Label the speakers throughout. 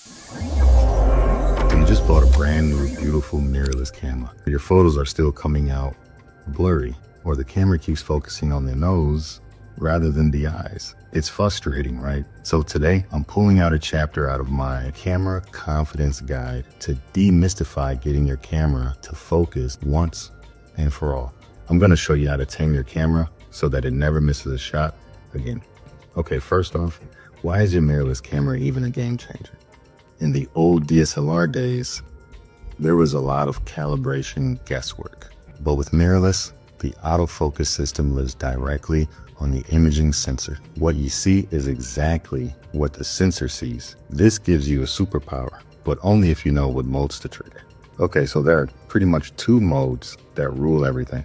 Speaker 1: You just bought a brand new, beautiful mirrorless camera. Your photos are still coming out blurry, or the camera keeps focusing on the nose rather than the eyes. It's frustrating, right? So today, I'm pulling out a chapter out of my camera confidence guide to demystify getting your camera to focus once and for all. I'm gonna show you how to tame your camera so that it never misses a shot again. Okay, first off, why is your mirrorless camera even a game changer? In the old DSLR days, there was a lot of calibration guesswork. But with mirrorless, the autofocus system lives directly on the imaging sensor. What you see is exactly what the sensor sees. This gives you a superpower, but only if you know what modes to trigger. Okay, so there are pretty much two modes that rule everything.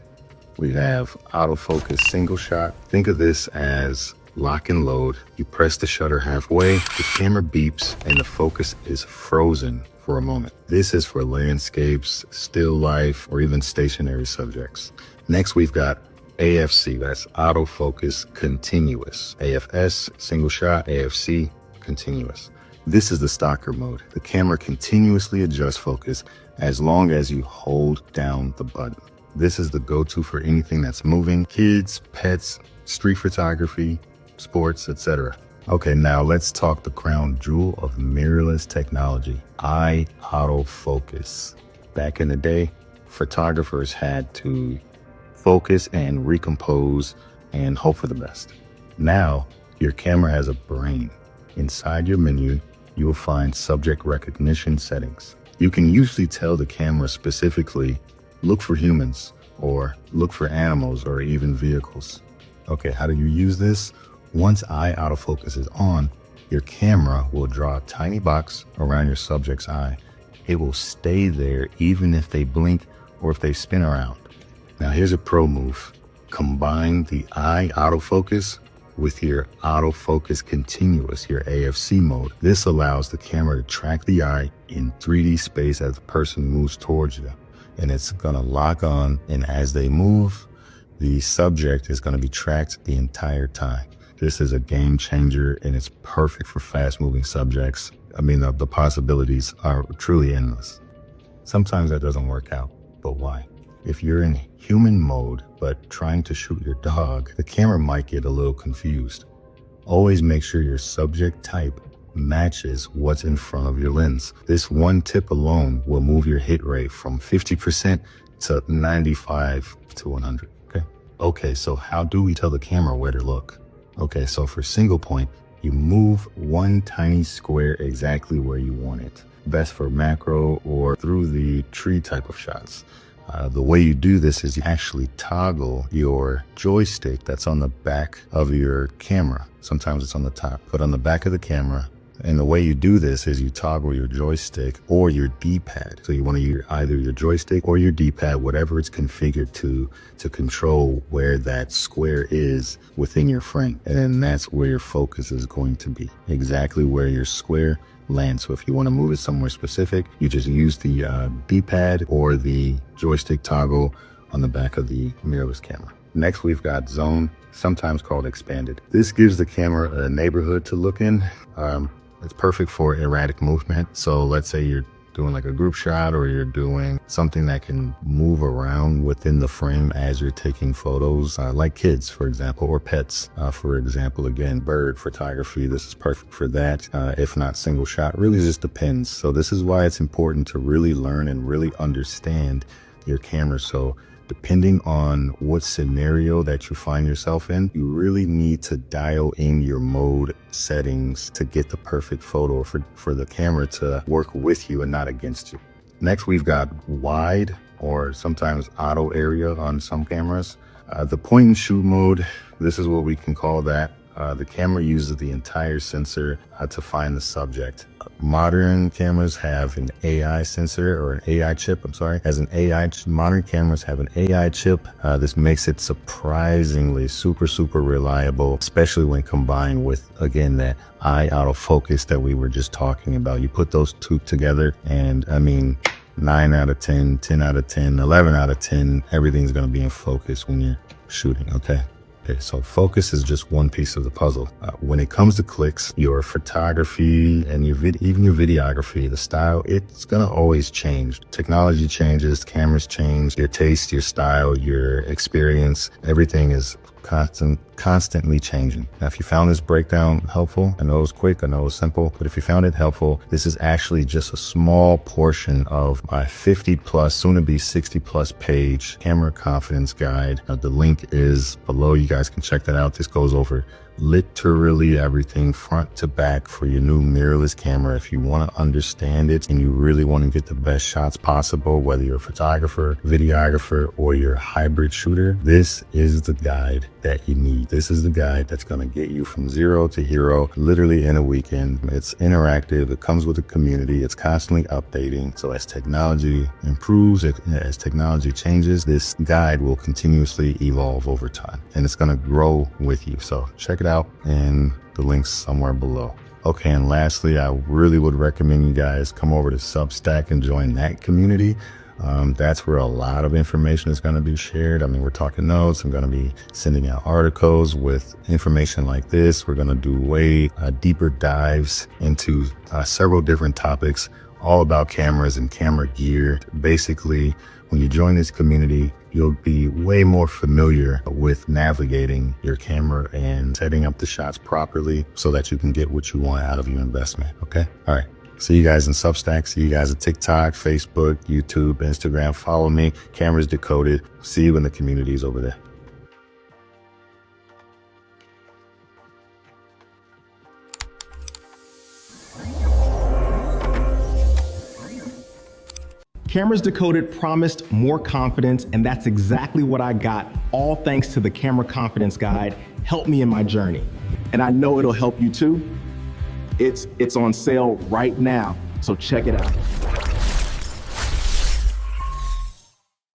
Speaker 1: We have autofocus single shot. Think of this as lock and load. You press the shutter halfway, the camera beeps, and the focus is frozen for a moment. This is for landscapes, still life, or even stationary subjects. Next, we've got AFC, that's autofocus continuous. AFS, single shot, AFC, continuous. This is the stalker mode. The camera continuously adjusts focus as long as you hold down the button. This is the go-to for anything that's moving, kids, pets, street photography, sports, etc. Okay, now let's talk the crown jewel of mirrorless technology, eye autofocus. Back in the day, photographers had to focus and recompose and hope for the best. Now, your camera has a brain. Inside your menu, you will find subject recognition settings. You can usually tell the camera specifically, look for humans, or look for animals, or even vehicles. Okay, how do you use this? Once eye autofocus is on, your camera will draw a tiny box around your subject's eye. It will stay there even if they blink or if they spin around. Now here's a pro move. Combine the eye autofocus with your autofocus continuous, your AFC mode. This allows the camera to track the eye in 3D space as the person moves towards you. And it's gonna lock on, and as they move, the subject is gonna be tracked the entire time. This is a game changer, and it's perfect for fast moving subjects. I mean, the possibilities are truly endless. Sometimes that doesn't work out, but why? If you're in human mode, but trying to shoot your dog, the camera might get a little confused. Always make sure your subject type matches what's in front of your lens. This one tip alone will move your hit rate from 50% to 95 to 100, Okay, so how do we tell the camera where to look? Okay, so for single point, you move one tiny square exactly where you want it. Best for macro or through the tree type of shots. The way you do this is you actually toggle your joystick that's on the back of your camera. Sometimes it's on the top, but on the back of the camera. And the way you do this is you toggle your joystick or your D-pad. So you want to use either your joystick or your D-pad, whatever it's configured to control where that square is within your frame. And then that's where your focus is going to be, exactly where your square lands. So if you want to move it somewhere specific, you just use the D-pad or the joystick toggle on the back of the mirrorless camera. Next, we've got zone, sometimes called expanded. This gives the camera a neighborhood to look in. It's perfect for erratic movement. So let's say you're doing like a group shot, or you're doing something that can move around within the frame as you're taking photos, like kids, for example, or pets. For example, again, bird photography, this is perfect for that. If not single shot, really just depends. So this is why it's important to really learn and really understand your camera. So depending on what scenario that you find yourself in, you really need to dial in your mode settings to get the perfect photo for the camera to work with you and not against you. Next, we've got wide, or sometimes auto area on some cameras. The point and shoot mode, this is what we can call that. The camera uses the entire sensor to find the subject. Modern cameras have an AI sensor, or an AI chip, modern cameras have an AI chip. This makes it surprisingly super reliable, especially when combined with, again, that eye autofocus that we were just talking about. You put those two together, and I mean, 9 out of 10, 10 out of 10, 11 out of 10, everything's gonna be in focus when you're shooting, okay? Okay, so focus is just one piece of the puzzle. When it comes to clicks, your photography and even your videography, the style, it's gonna always change. Technology changes, cameras change, your taste, your style, your experience, everything is constantly changing. Now, if you found this breakdown helpful, I know it was quick, I know it was simple, but if you found it helpful, this is actually just a small portion of my 50 plus, soon to be 60 plus page camera confidence guide. The link is below. You guys can check that out. This goes over literally everything front to back for your new mirrorless camera. If you want to understand it and you really want to get the best shots possible, whether you're a photographer, videographer, or you're a hybrid shooter, this is the guide that you need. This is the guide that's going to get you from zero to hero literally in a weekend. It's interactive. It comes with a community. It's constantly updating. So as technology improves, as technology changes, this guide will continuously evolve over time and it's going to grow with you. So check it out and the link's somewhere below. Okay, and lastly, I really would recommend you guys come over to Substack and join that community. That's where a lot of information is going to be shared. I mean, we're talking notes. I'm going to be sending out articles with information like this. We're going to do way deeper dives into several different topics, all about cameras and camera gear. Basically, when you join this community, you'll be way more familiar with navigating your camera and setting up the shots properly so that you can get what you want out of your investment. Okay. All right. See you guys in Substack. See you guys at TikTok, Facebook, YouTube, Instagram. Follow me. Cameras Decoded. See you in the communities over there.
Speaker 2: Cameras Decoded promised more confidence, and that's exactly what I got, all thanks to the Camera Confidence Guide. Helped me in my journey. And I know it'll help you too. It's on sale right now, so check it out.